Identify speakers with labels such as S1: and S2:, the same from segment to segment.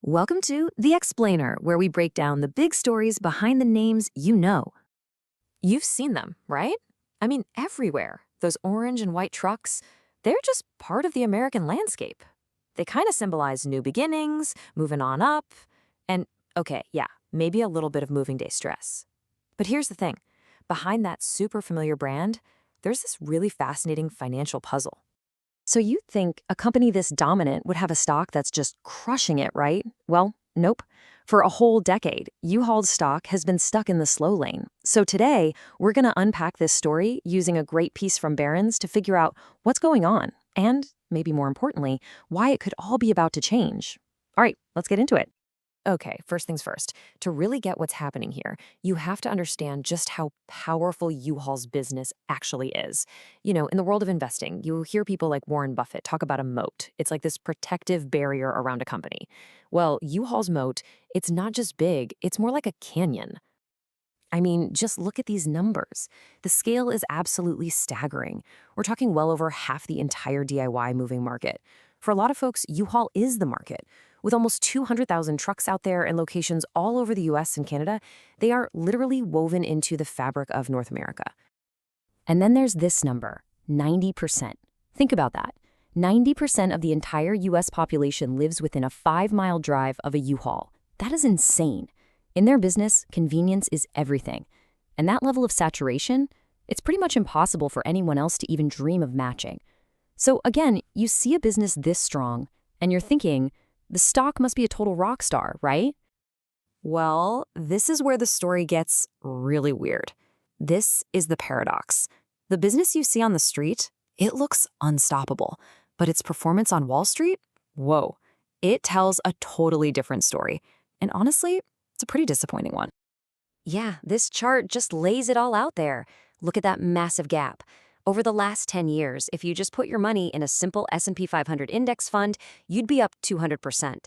S1: Welcome to The Explainer, where we break down the big stories behind the names you know. You've seen them, right? I mean, everywhere. Those orange and white trucks, they're just part of the American landscape. They kind of symbolize new beginnings, moving on up, and, okay, yeah, maybe a little bit of moving day stress. But here's the thing. Behind that super familiar brand, there's this really fascinating financial puzzle. So you'd think a company this dominant would have a stock that's just crushing it, right? Well, nope. For a whole decade, U-Haul's stock has been stuck in the slow lane. So today, we're going to unpack this story using a great piece from Barron's to figure out what's going on and, maybe more importantly, why it could all be about to change. All right, let's get into it. Okay, first things first. To really get what's happening here, you have to understand just how powerful U-Haul's business actually is. You know, in the world of investing, you hear people like Warren Buffett talk about a moat. It's like this protective barrier around a company. Well, U-Haul's moat, it's not just big, it's more like a canyon. I mean, just look at these numbers. The scale is absolutely staggering. We're talking well over half the entire DIY moving market. For a lot of folks, U-Haul is the market. With almost 200,000 trucks out there and locations all over the US and Canada, they are literally woven into the fabric of North America. And then there's this number, 90%. Think about that. 90% of the entire US population lives within a 5-mile drive of a U-Haul. That is insane. In their business, convenience is everything. And that level of saturation, it's pretty much impossible for anyone else to even dream of matching. So again, you see a business this strong, and you're thinking, the stock must be a total rock star, right? Well, this is where the story gets really weird. This is the paradox. The business you see on the street, it looks unstoppable, but its performance on Wall Street, whoa, it tells a totally different story. And honestly, it's a pretty disappointing one. Yeah, this chart just lays it all out there. Look at that massive gap. Over the last 10 years, if you just put your money in a simple S&P 500 index fund, you'd be up 200%.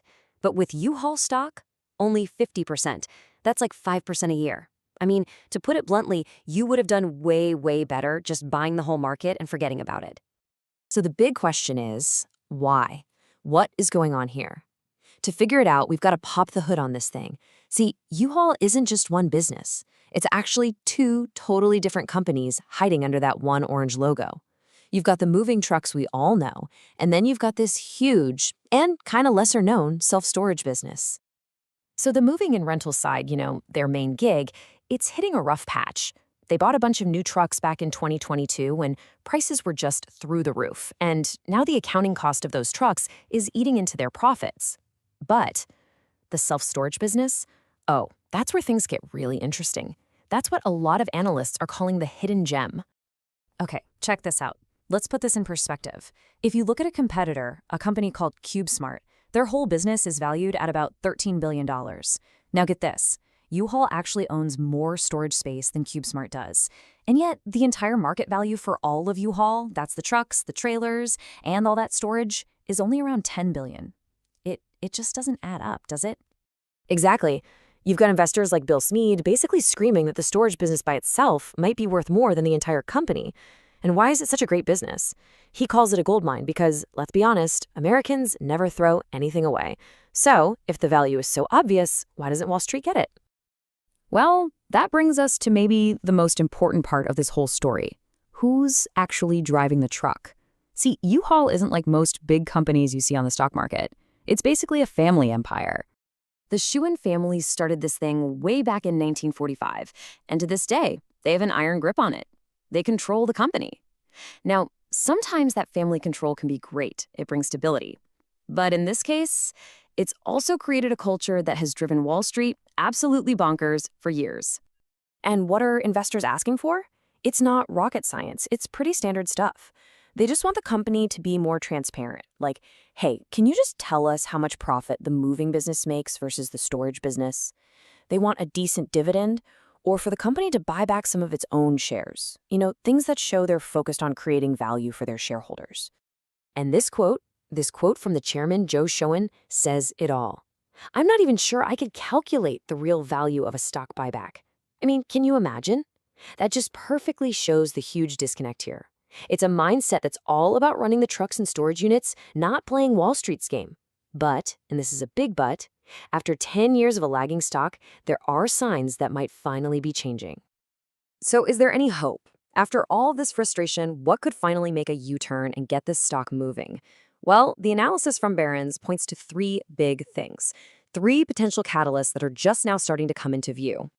S1: But with U-Haul stock, only 50%. That's like 5% a year. I mean, to put it bluntly, you would have done way, way better just buying the whole market and forgetting about it. So the big question is, why? What is going on here? To figure it out, we've got to pop the hood on this thing. See, U-Haul isn't just one business. It's actually two totally different companies hiding under that one orange logo. You've got the moving trucks we all know, and then you've got this huge and kind of lesser known self-storage business. So the moving and rental side, their main gig, it's hitting a rough patch. They bought a bunch of new trucks back in 2022 when prices were just through the roof, and now the accounting cost of those trucks is eating into their profits. But the self-storage business, oh, that's where things get really interesting. That's what a lot of analysts are calling the hidden gem. Okay, check this out. Let's put this in perspective. If you look at a competitor, a company called CubeSmart, their whole business is valued at about $13 billion. Now get this, U-Haul actually owns more storage space than CubeSmart does. And yet, the entire market value for all of U-Haul, that's the trucks, the trailers, and all that storage, is only around $10 billion. It just doesn't add up, does it? Exactly. You've got investors like Bill Smead basically screaming that the storage business by itself might be worth more than the entire company. And why is it such a great business? He calls it a goldmine because, let's be honest, Americans never throw anything away. So, if the value is so obvious, why doesn't Wall Street get it? Well, that brings us to maybe the most important part of this whole story. Who's actually driving the truck? See, U-Haul isn't like most big companies you see on the stock market. It's basically a family empire. The Schuin families started this thing way back in 1945, and to this day, they have an iron grip on it. They control the company. Now, sometimes that family control can be great. It brings stability. But in this case, it's also created a culture that has driven Wall Street absolutely bonkers for years. And what are investors asking for? It's not rocket science. It's pretty standard stuff. They just want the company to be more transparent. Like, hey, can you just tell us how much profit the moving business makes versus the storage business? They want a decent dividend, or for the company to buy back some of its own shares. Things that show they're focused on creating value for their shareholders. And this quote from the chairman, Joe Schoen, says it all. I'm not even sure I could calculate the real value of a stock buyback. I mean, can you imagine? That just perfectly shows the huge disconnect here. It's a mindset that's all about running the trucks and storage units, not playing Wall Street's game. But, and this is a big but, after 10 years of a lagging stock, there are signs that might finally be changing. So is there any hope? After all of this frustration, what could finally make a U-turn and get this stock moving? Well, the analysis from Barron's points to three big things. Three potential catalysts that are just now starting to come into view.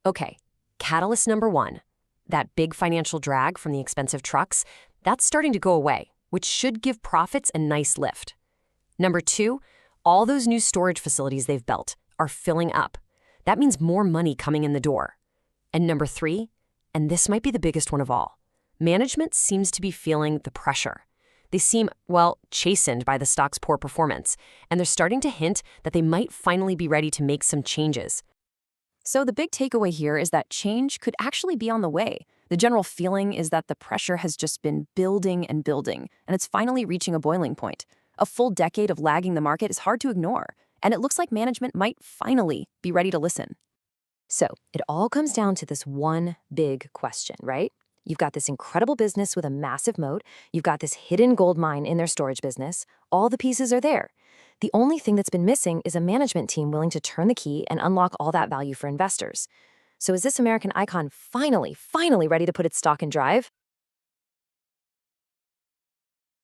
S1: Okay, catalyst number one, that big financial drag from the expensive trucks, that's starting to go away, which should give profits a nice lift. Number two, all those new storage facilities they've built are filling up. That means more money coming in the door. And number three, and this might be the biggest one of all, management seems to be feeling the pressure. They seem, well, chastened by the stock's poor performance, and they're starting to hint that they might finally be ready to make some changes. So the big takeaway here is that change could actually be on the way. The general feeling is that the pressure has just been building and building, and it's finally reaching a boiling point. A full decade of lagging the market is hard to ignore, and it looks like management might finally be ready to listen. So it all comes down to this one big question, right? You've got this incredible business with a massive moat. You've got this hidden gold mine in their storage business. All the pieces are there. The only thing that's been missing is a management team willing to turn the key and unlock all that value for investors. So is this American icon finally ready to put its stock in drive?